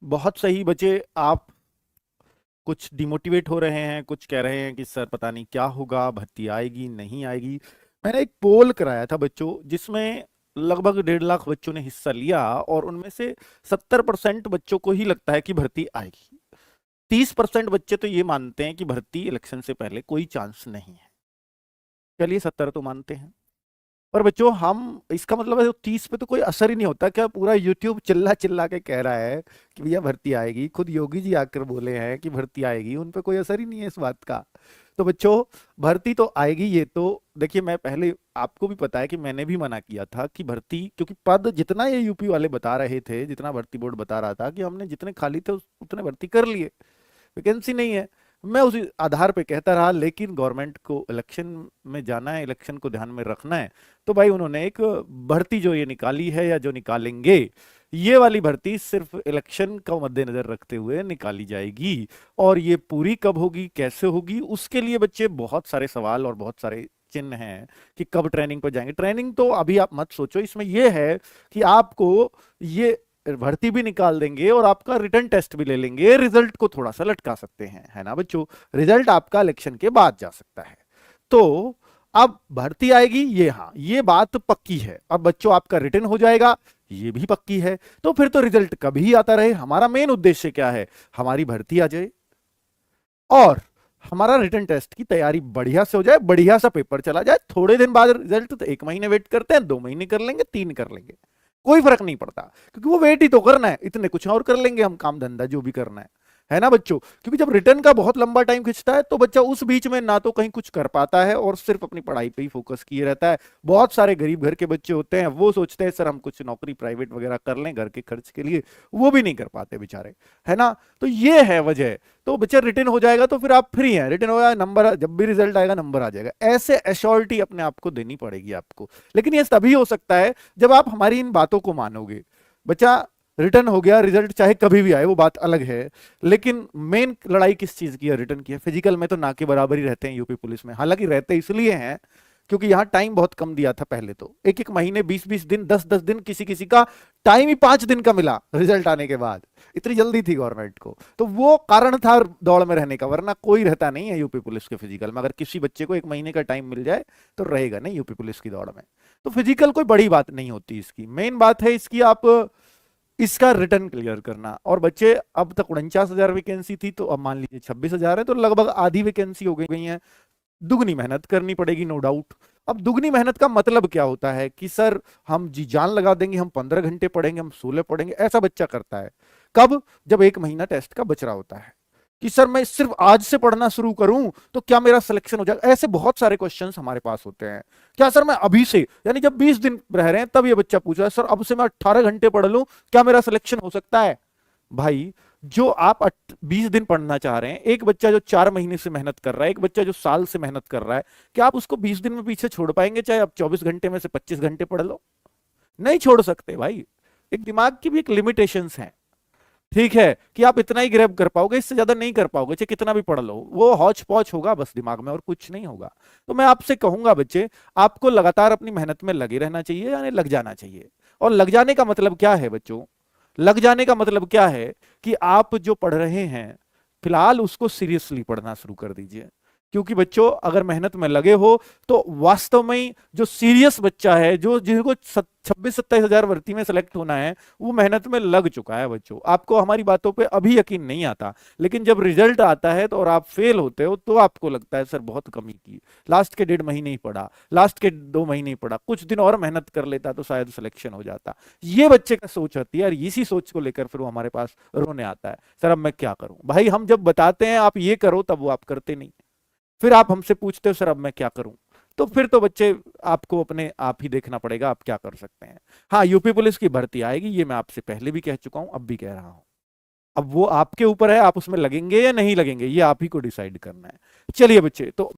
बहुत सही बच्चे। आप कुछ डिमोटिवेट हो रहे हैं, कुछ कह रहे हैं कि सर पता नहीं क्या होगा, भर्ती आएगी नहीं आएगी। मैंने एक पोल कराया था बच्चों, जिसमें लगभग 1.5 लाख बच्चों ने हिस्सा लिया, और उनमें से 70% बच्चों को ही लगता है कि भर्ती आएगी। 30% बच्चे तो ये मानते हैं कि भर्ती इलेक्शन से पहले कोई चांस नहीं है। चलिए 70 तो मानते हैं। पर बच्चों, हम इसका मतलब है 30 पे तो कोई असर ही नहीं होता क्या? पूरा यूट्यूब चिल्ला चिल्ला के कह रहा है कि भैया भर्ती आएगी, खुद योगी जी आकर बोले हैं कि भर्ती आएगी, उन पे कोई असर ही नहीं है इस बात का। तो बच्चों, भर्ती तो आएगी। ये तो देखिए, मैं पहले आपको भी पता है कि मैंने भी मना किया था कि भर्ती, क्योंकि पद जितना ये यूपी वाले बता रहे थे, जितना भर्ती बोर्ड बता रहा था कि हमने जितने खाली थे उतने भर्ती कर लिए, वैकेंसी नहीं है। मैं उसी आधार पे कहता रहा, लेकिन गवर्नमेंट को इलेक्शन में जाना है, इलेक्शन को ध्यान में रखना है, तो भाई उन्होंने एक भर्ती जो ये निकाली है या जो निकालेंगे, ये वाली भर्ती सिर्फ इलेक्शन का मद्देनजर रखते हुए निकाली जाएगी। और ये पूरी कब होगी, कैसे होगी, उसके लिए बच्चे बहुत सारे सवाल और बहुत सारे चिन्ह हैं कि कब ट्रेनिंग पर जाएंगे। ट्रेनिंग तो अभी आप मत सोचो, इसमें यह है कि आपको ये भर्ती भी निकाल देंगे और आपका रिटर्न टेस्ट भी ले लेंगे, रिजल्ट को थोड़ा सा लटका सकते हैं, है ना बच्चों? रिजल्ट आपका इलेक्शन के बाद जा सकता है। तो अब भर्ती आएगी, ये हाँ, ये बात पक्की है। अब बच्चों, आपका रिटर्न हो जाएगा, ये भी पक्की है। तो फिर तो रिजल्ट कभी आता रहे, हमारा मेन उद्देश्य क्या है? हमारी भर्ती आ जाए और हमारा रिटर्न टेस्ट की तैयारी बढ़िया से हो जाए, बढ़िया सा पेपर चला जाए। थोड़े दिन बाद रिजल्ट, तो 1 महीने वेट करते हैं, 2 महीने कर लेंगे, 3 कर लेंगे, कोई फर्क नहीं पड़ता, क्योंकि वो वेट ही तो करना है। इतने कुछ और कर लेंगे हम, काम धंधा जो भी करना है ना बच्चों? क्योंकि जब रिटर्न का बहुत लंबा टाइम खिंचता है, तो बच्चा उस बीच में ना तो कहीं कुछ कर पाता है और सिर्फ अपनी पढ़ाई पे ही फोकस किए रहता है। बहुत सारे गरीब घर के बच्चे होते हैं, वो सोचते हैं सर हम कुछ नौकरी प्राइवेट वगैरह कर लें घर के खर्च के लिए, वो भी नहीं कर पाते बेचारे, है ना? तो ये है वजह। तो बच्चा रिटर्न हो जाएगा तो फिर आप फ्री हैं, रिटर्न हो जाएगा, नंबर जब भी रिजल्ट आएगा नंबर आ जाएगा, ऐसे एश्योरिटी अपने आप को देनी पड़ेगी आपको। लेकिन ये तभी हो सकता है जब आप हमारी इन बातों को मानोगे। बच्चा, रिटर्न हो गया, रिजल्ट चाहे कभी भी आए वो बात अलग है, लेकिन मेन लड़ाई किस चीज की है? रिटर्न की है। फिजिकल में तो ना के बराबर ही रहते हैं यूपी पुलिस में, हालांकि रहते इसलिए हैं क्योंकि यहाँ टाइम बहुत कम दिया था पहले। तो 1-1 महीने, 20-20 दिन, 10-10 दिन, किसी किसी का टाइम ही 5 दिन का मिला रिजल्ट आने के बाद। इतनी जल्दी थी गवर्नमेंट को, तो वो कारण था दौड़ में रहने का, वरना कोई रहता नहीं है यूपी पुलिस के फिजिकल में। अगर किसी बच्चे को 1 महीने का टाइम मिल जाए तो रहेगा नहीं यूपी पुलिस की दौड़ में। तो फिजिकल कोई बड़ी बात नहीं होती, इसकी मेन बात है इसकी आप इसका रिटर्न क्लियर करना। और बच्चे, अब तक 49,000 वैकेंसी थी, तो अब मान लीजिए 26,000 है, तो लगभग आधी वैकेंसी हो गई है। दुगनी मेहनत करनी पड़ेगी, नो डाउट। अब दुगनी मेहनत का मतलब क्या होता है कि सर हम जी जान लगा देंगे, हम 15 घंटे पढ़ेंगे, हम 16 पढ़ेंगे, ऐसा बच्चा करता है कब? जब 1 महीना टेस्ट का बच रहा होता है कि सर मैं सिर्फ आज से पढ़ना शुरू करूं तो क्या मेरा सिलेक्शन हो जाएगा। ऐसे बहुत सारे क्वेश्चंस हमारे पास होते हैं। क्या सर मैं अभी से, यानी जब 20 दिन रह रहे हैं तब ये बच्चा पूछ रहा है सर अब से मैं 18 घंटे पढ़ लूं, क्या मेरा सिलेक्शन हो सकता है? भाई, जो आप 20 दिन पढ़ना चाह रहे हैं, एक बच्चा जो 4 महीने से मेहनत कर रहा है, एक बच्चा जो साल से मेहनत कर रहा है, क्या आप उसको 20 दिन में पीछे छोड़ पाएंगे? चाहे आप 24 घंटे में से 25 घंटे पढ़ लो, नहीं छोड़ सकते भाई। एक दिमाग की भी एक लिमिटेशंस है। ठीक है कि आप इतना ही ग्रैब कर पाओगे, इससे ज्यादा नहीं कर पाओगे, चाहे कितना भी पढ़ लो, वो हौच पौच होगा बस दिमाग में और कुछ नहीं होगा। तो मैं आपसे कहूंगा बच्चे, आपको लगातार अपनी मेहनत में लगे रहना चाहिए, यानी लग जाना चाहिए। और लग जाने का मतलब क्या है बच्चों? लग जाने का मतलब क्या है कि आप जो पढ़ रहे हैं फिलहाल उसको सीरियसली पढ़ना शुरू कर दीजिए। क्योंकि बच्चों, अगर मेहनत में लगे हो तो वास्तव में ही जो सीरियस बच्चा है, जो जिसको 26-27 हजार भर्ती में सेलेक्ट होना है, वो मेहनत में लग चुका है बच्चों। आपको हमारी बातों पे अभी यकीन नहीं आता, लेकिन जब रिजल्ट आता है तो और आप फेल होते हो तो आपको लगता है सर बहुत कमी की, लास्ट के 1.5 महीने ही पढ़ा, लास्ट के 2 महीने ही पढ़ा, कुछ दिन और मेहनत कर लेता तो शायद सिलेक्शन हो जाता। ये बच्चे का सोच होती है, और इसी सोच को लेकर फिर वो हमारे पास रोने आता है, सर अब मैं क्या करूं? भाई, हम जब बताते हैं आप ये करो, तब वो आप करते नहीं, फिर आप हमसे पूछते हो सर अब मैं क्या करूं। तो फिर तो बच्चे, आपको अपने आप ही देखना पड़ेगा आप क्या कर सकते हैं। हाँ, यूपी पुलिस की भर्ती आएगी, ये मैं आपसे पहले भी कह चुका हूं, अब भी कह रहा हूं। अब वो आपके ऊपर है, आप उसमें लगेंगे या नहीं लगेंगे, ये आप ही को डिसाइड करना है। चलिए बच्चे, तो